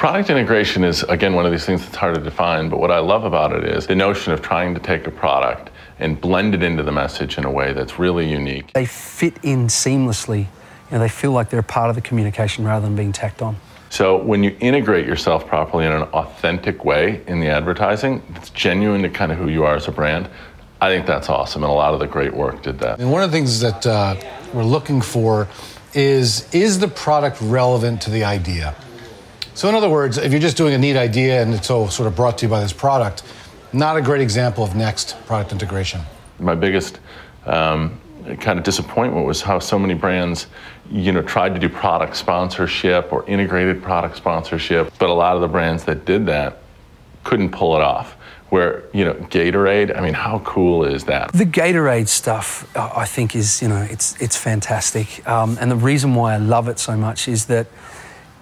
Product integration is, again, one of these things that's hard to define, but what I love about it is the notion of trying to take a product and blend it into the message in a way that's really unique. They fit in seamlessly. They feel like they're a part of the communication rather than being tacked on. So when you integrate yourself properly in an authentic way in the advertising, it's genuine to kind of who you are as a brand. I think that's awesome, and a lot of the great work did that. And one of the things that we're looking for is the product relevant to the idea? So in other words, if you're just doing a neat idea and it's all sort of brought to you by this product, not a great example of next product integration. My biggest kind of disappointment was how so many brands, tried to do product sponsorship or integrated product sponsorship, but a lot of the brands that did that couldn't pull it off. Where, Gatorade, I mean, how cool is that? The Gatorade stuff, I think is, it's fantastic. And the reason why I love it so much is that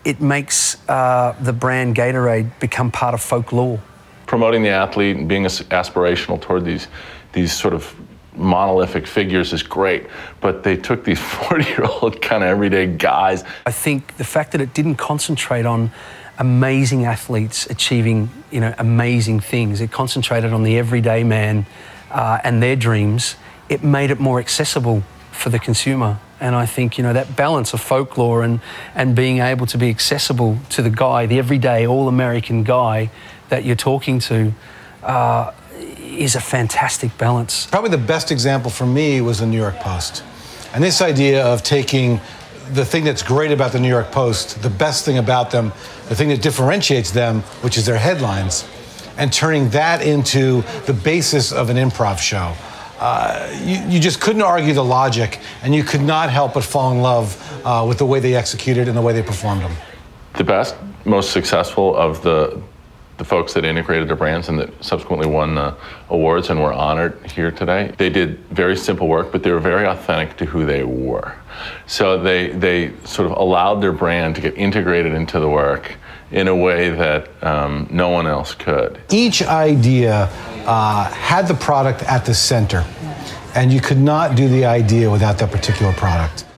it makes the brand Gatorade become part of folklore. Promoting the athlete and being aspirational toward these sort of monolithic figures is great, but they took these 40-year-old kind of everyday guys. I think the fact that it didn't concentrate on amazing athletes achieving, amazing things. It concentrated on the everyday man and their dreams. It made it more accessible for the consumer. And I think, that balance of folklore and being able to be accessible to the guy, the everyday, all-American guy that you're talking to, is a fantastic balance. Probably the best example for me was the New York Post. And this idea of taking the thing that's great about the New York Post, the best thing about them, the thing that differentiates them, which is their headlines, and turning that into the basis of an improv show. You just couldn't argue the logic, and you could not help but fall in love with the way they executed and the way they performed them. The best, most successful of the folks that integrated their brands and that subsequently won the awards and were honored here today, they did very simple work, but they were very authentic to who they were. So they sort of allowed their brand to get integrated into the work in a way that no one else could. Each idea had the product at the center, and you could not do the idea without that particular product.